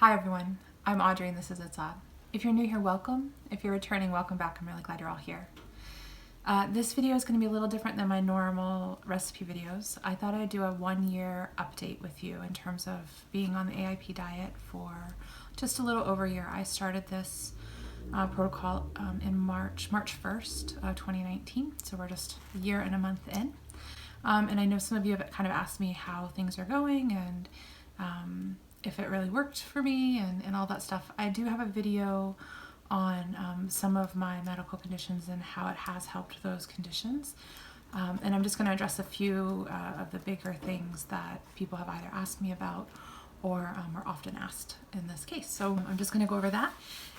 Hi everyone, I'm Audrey and this is It's Odd. If you're new here, welcome. If you're returning, welcome back. I'm really glad you're all here. This video is going to be a little different than my normal recipe videos. I thought I'd do a 1-year update with you in terms of being on the AIP diet for just a little over a year. I started this protocol in March 1st of 2019, so we're just a year and a month in. And I know some of you have kind of asked me how things are going and if it really worked for me and all that stuff. I do have a video on some of my medical conditions and how it has helped those conditions. And I'm just going to address a few of the bigger things that people have either asked me about or are often asked in this case. So I'm just going to go over that,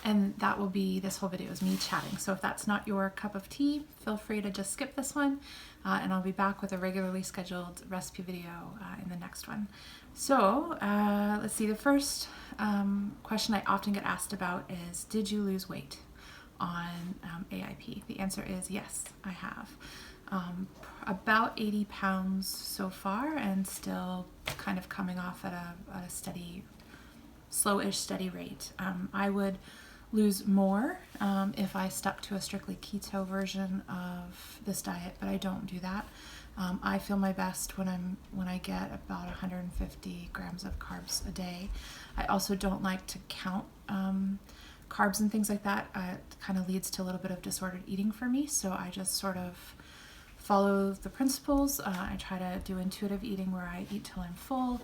and that will be, this whole video is me chatting. So if that's not your cup of tea, feel free to just skip this one, and I'll be back with a regularly scheduled recipe video in the next one. So let's see, the first question I often get asked about is, did you lose weight on AIP? The answer is yes, I have. About 80 pounds so far, and still kind of coming off at a steady, slowish, steady rate. I would lose more if I stuck to a strictly keto version of this diet, but I don't do that. I feel my best when I get about 150 grams of carbs a day. I also don't like to count carbs and things like that. It kind of leads to a little bit of disordered eating for me, so I just sort of follow the principles. I try to do intuitive eating where I eat till I'm full.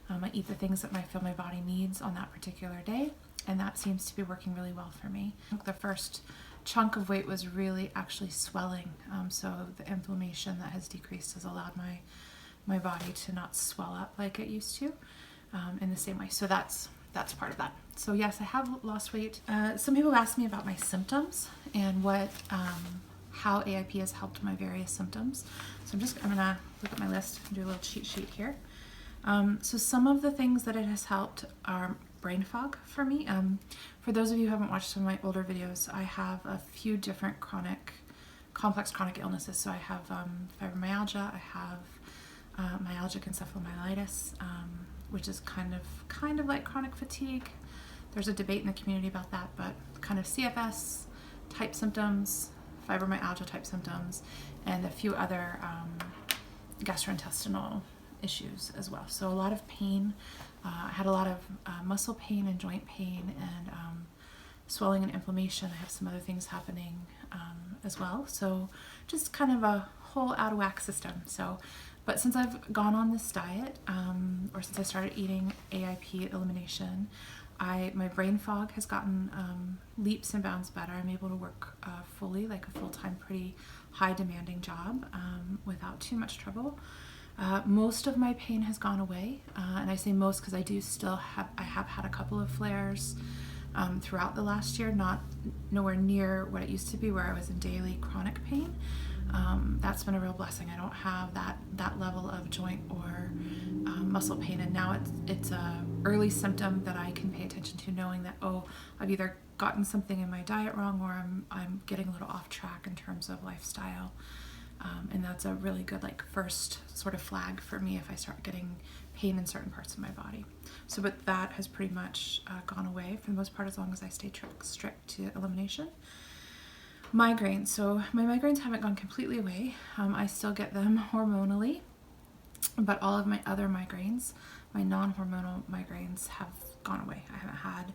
I eat the things that I feel my body needs on that particular day, and that seems to be working really well for me. The first chunk of weight was really actually swelling, so the inflammation that has decreased has allowed my body to not swell up like it used to in the same way. So that's part of that. So yes, I have lost weight. Some people ask me about my symptoms and how AIP has helped my various symptoms. So I'm gonna look at my list and do a little cheat sheet here. So some of the things that it has helped are brain fog for me. For those of you who haven't watched some of my older videos, I have a few different complex chronic illnesses. So I have fibromyalgia, I have myalgic encephalomyelitis, which is kind of like chronic fatigue. There's a debate in the community about that, but kind of CFS type symptoms, fibromyalgia type symptoms, and a few other gastrointestinal issues as well. So a lot of pain. I had a lot of muscle pain and joint pain and swelling and inflammation. I have some other things happening as well. So just kind of a whole out of whack system. So, but since I've gone on this diet, or since I started eating AIP elimination, my brain fog has gotten leaps and bounds better. I'm able to work fully, like a full-time, pretty high demanding job without too much trouble. Most of my pain has gone away, and I say most because I have had a couple of flares throughout the last year, nowhere near what it used to be where I was in daily chronic pain. That's been a real blessing. I don't have that level of joint or muscle pain, and now it's a early symptom that I can pay attention to, knowing that, oh, I've either gotten something in my diet wrong or I'm getting a little off track in terms of lifestyle. And that's a really good first sort of flag for me if I start getting pain in certain parts of my body. So, but that has pretty much gone away for the most part, as long as I stay strict to elimination. Migraines. So my migraines haven't gone completely away. I still get them hormonally, but all of my other migraines, my non-hormonal migraines, have gone away. I haven't had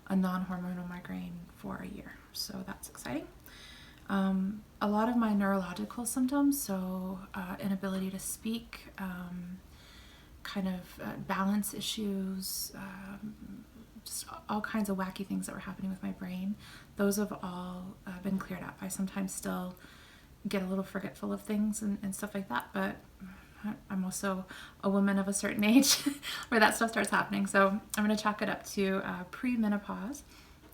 a non-hormonal migraine for a year, so that's exciting. A lot of my neurological symptoms, so inability to speak, kind of balance issues, just all kinds of wacky things that were happening with my brain, those have all been cleared up. I sometimes still get a little forgetful of things and stuff like that, but I'm also a woman of a certain age where that stuff starts happening. So I'm going to chalk it up to pre-menopause,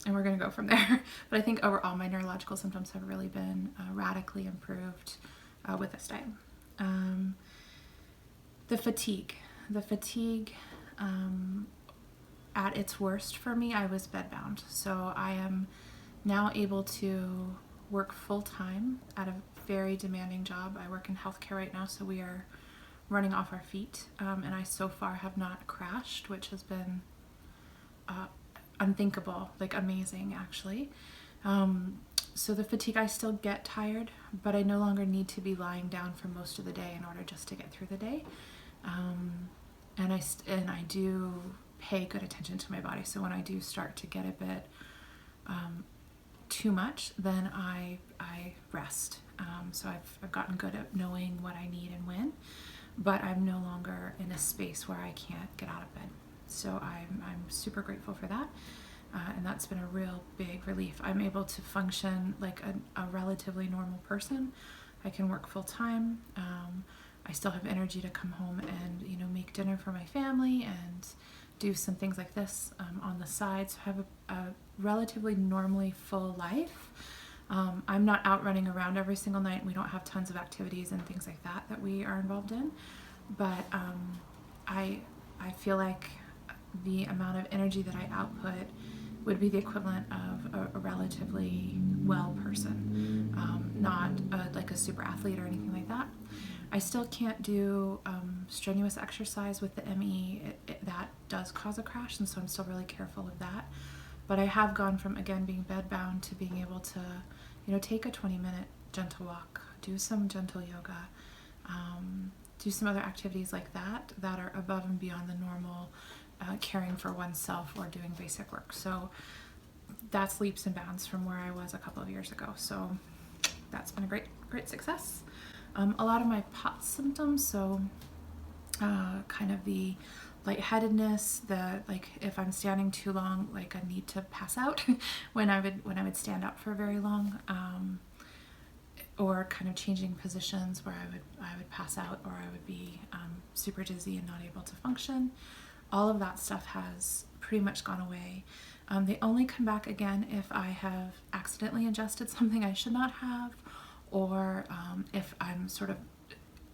and we're going to go from there. But I think overall my neurological symptoms have really been radically improved with this diet. The fatigue at its worst for me, I was bedbound. So I am now able to work full-time at a very demanding job. I work in healthcare right now, so we are running off our feet, and I so far have not crashed, which has been unthinkable, like amazing actually. So the fatigue, I still get tired, but I no longer need to be lying down for most of the day in order just to get through the day. And I do pay good attention to my body. So when I do start to get a bit too much, then I rest. So I've gotten good at knowing what I need and when, but I'm no longer in a space where I can't get out of bed. So I'm super grateful for that. And that's been a real big relief. I'm able to function like a relatively normal person. I can work full time. I still have energy to come home and, you know, make dinner for my family and do some things like this on the side. So I have a relatively normally full life. I'm not out running around every single night. We don't have tons of activities and things like that we are involved in. But I feel like the amount of energy that I output would be the equivalent of a relatively well person, not like a super athlete or anything like that. I still can't do strenuous exercise with the ME. That does cause a crash, and so I'm still really careful of that. But I have gone from, again, being bedbound to being able to, you know, take a 20-minute gentle walk, do some gentle yoga, do some other activities like that are above and beyond the normal caring for oneself or doing basic work. So that's leaps and bounds from where I was a couple of years ago. So that's been a great success. A lot of my POTS symptoms, so kind of the lightheadedness, like if I'm standing too long, like I need to pass out when I would stand up for very long, or kind of changing positions where I would pass out, or I would be super dizzy and not able to function. All of that stuff has pretty much gone away. They only come back again if I have accidentally ingested something I should not have, or if I'm sort of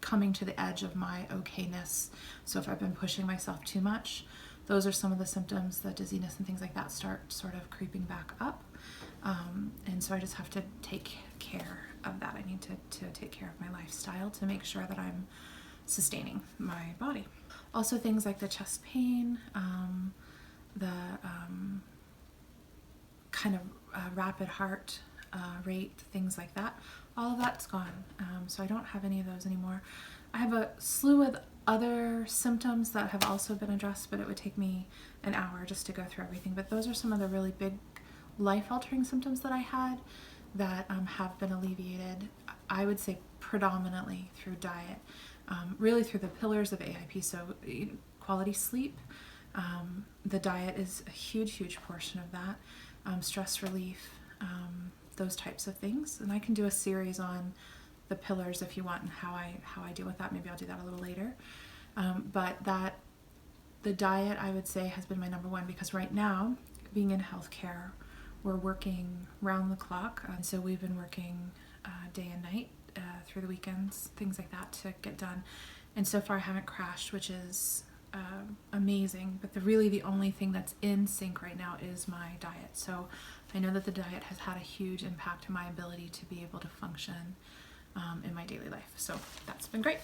coming to the edge of my okayness. So if I've been pushing myself too much, those are some of the symptoms, the dizziness and things like that start sort of creeping back up. And so I just have to take care of that. I need to take care of my lifestyle to make sure that I'm sustaining my body. Also things like the chest pain, the kind of rapid heart rate, things like that. All of that's gone. So I don't have any of those anymore. I have a slew of other symptoms that have also been addressed, but it would take me an hour just to go through everything. But those are some of the really big life-altering symptoms that I had that have been alleviated, I would say predominantly through diet, really through the pillars of AIP. So quality sleep, the diet is a huge portion of that, stress relief, those types of things. And I can do a series on the pillars if you want and how I deal with that. Maybe I'll do that a little later. But the diet, I would say, has been my number one, because right now, being in healthcare, we're working round the clock. And so we've been working day and night through the weekends, things like that, to get done. And so far I haven't crashed, which is amazing. But really the only thing that's in sync right now is my diet. So I know that the diet has had a huge impact on my ability to be able to function in my daily life. So that's been great.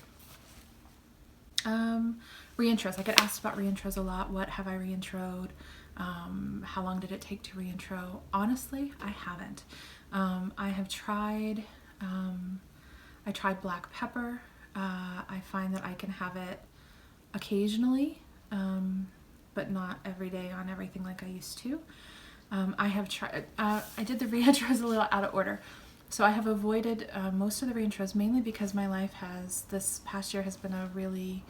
Reintros. I get asked about reintros a lot. What have I reintroed? How long did it take to reintro? Honestly, I haven't. I have tried, I tried black pepper. I find that I can have it occasionally, but not every day on everything like I used to. I have tried, I did the reintros a little out of order. So I have avoided most of the reintros, mainly because my life this past year has been a really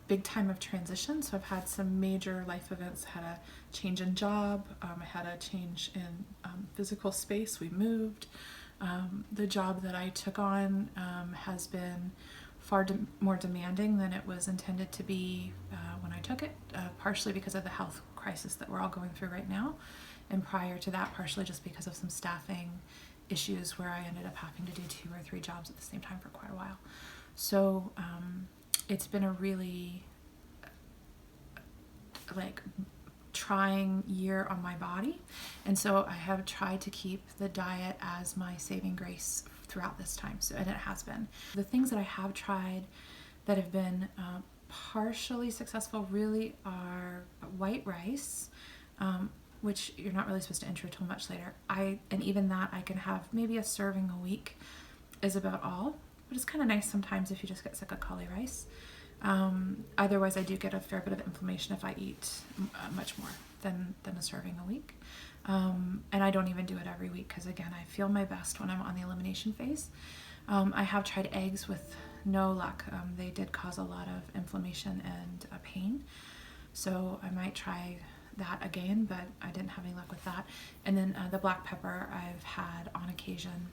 big time of transition. So I've had some major life events, had a change in job, I had a change in physical space, we moved. The job that I took on has been far more demanding than it was intended to be when I took it, partially because of the health crisis that we're all going through right now, and prior to that, partially just because of some staffing issues where I ended up having to do 2 or 3 jobs at the same time for quite a while. So it's been a really trying year on my body, and so I have tried to keep the diet as my saving grace throughout this time. So, and it has been. The things that I have tried that have been partially successful really are white rice, which you're not really supposed to intro till much later. And even that I can have maybe a serving a week is about all, but it's kind of nice sometimes if you just get sick of cauli rice. Otherwise I do get a fair bit of inflammation if I eat much more than a serving a week. And I don't even do it every week because again, I feel my best when I'm on the elimination phase. I have tried eggs with no luck. They did cause a lot of inflammation and pain. So I might try that again, but I didn't have any luck with that. And then the black pepper I've had on occasion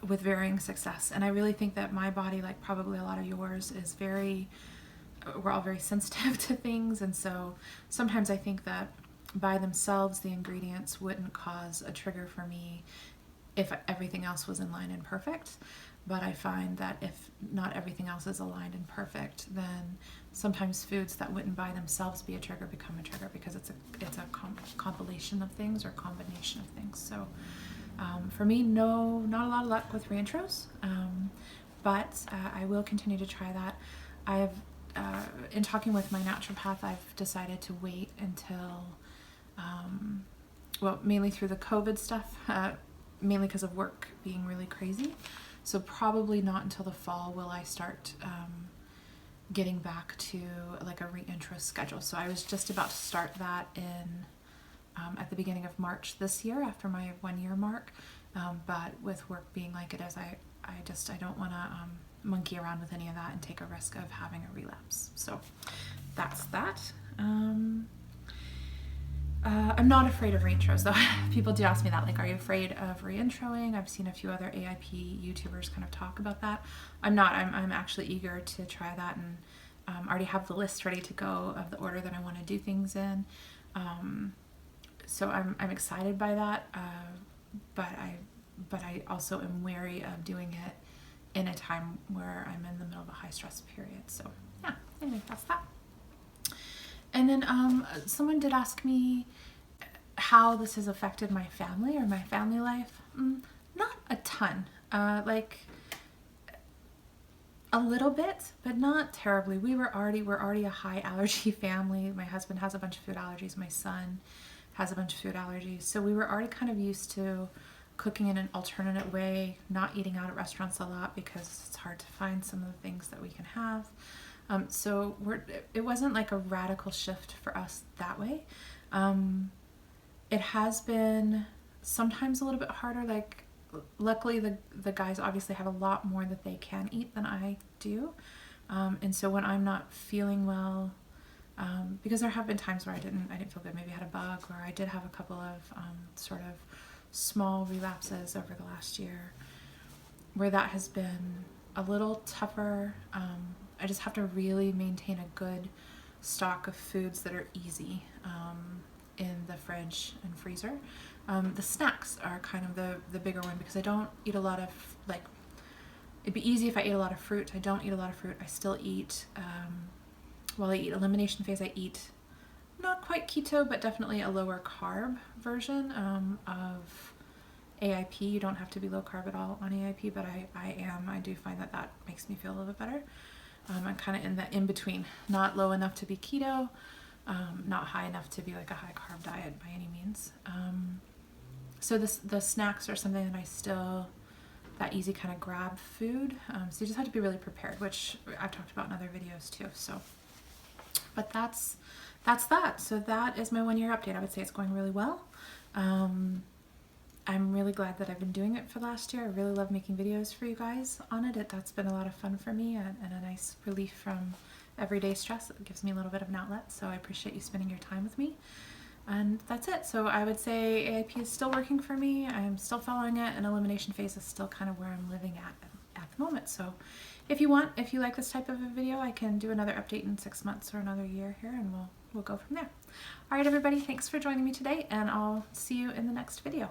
with varying success. And I really think that my body, like probably a lot of yours, is we're all very sensitive to things. And so sometimes I think that by themselves, the ingredients wouldn't cause a trigger for me if everything else was in line and perfect. But I find that if not everything else is aligned and perfect, then sometimes foods that wouldn't by themselves be a trigger become a trigger because it's a compilation of things or combination of things. So for me, no, not a lot of luck with reintros, but I will continue to try that. In talking with my naturopath, I've decided to wait until, well, mainly through the COVID stuff, mainly because of work being really crazy. So probably not until the fall will I start getting back to like a reintro schedule. So I was just about to start that at the beginning of March this year after my 1 year mark. But with work being like it is, I don't want to monkey around with any of that and take a risk of having a relapse. So that's that. I'm not afraid of reintros though. People do ask me that, like, are you afraid of reintroing? I've seen a few other AIP YouTubers kind of talk about that. I'm not. I'm actually eager to try that, and already have the list ready to go of the order that I want to do things in. So I'm excited by that, but I also am wary of doing it in a time where I'm in the middle of a high stress period. So yeah, anyway, that's that. And then someone did ask me how this has affected my family or my family life. Not a ton, like a little bit, but not terribly. We're already a high allergy family. My husband has a bunch of food allergies. My son has a bunch of food allergies. So we were already kind of used to cooking in an alternate way, not eating out at restaurants a lot because it's hard to find some of the things that we can have. So it wasn't like a radical shift for us that way. It has been sometimes a little bit harder. Like, luckily the guys obviously have a lot more that they can eat than I do. And so when I'm not feeling well, because there have been times where I didn't feel good, maybe I had a bug, or I did have a couple of sort of small relapses over the last year where that has been a little tougher. I just have to really maintain a good stock of foods that are easy in the fridge and freezer. The snacks are kind of the bigger one because I don't eat a lot of, like, it'd be easy if I ate a lot of fruit. I don't eat a lot of fruit. I still eat, while I eat elimination phase, I eat not quite keto, but definitely a lower carb version of AIP. You don't have to be low carb at all on AIP, but I am. I do find that makes me feel a little bit better. I'm kind of in the in-between, not low enough to be keto, not high enough to be like a high carb diet by any means. So the snacks are something that that easy kind of grab food. So you just have to be really prepared, which I've talked about in other videos too. So, but that's that. So that is my 1 year update. I would say it's going really well. I'm really glad that I've been doing it for the last year. I really love making videos for you guys on it. That's been a lot of fun for me and a nice relief from everyday stress. It gives me a little bit of an outlet, so I appreciate you spending your time with me. And that's it. So I would say AIP is still working for me. I'm still following it, and elimination phase is still kind of where I'm living at the moment. So if you like this type of a video, I can do another update in 6 months or another year here, and we'll go from there. All right, everybody, thanks for joining me today, and I'll see you in the next video.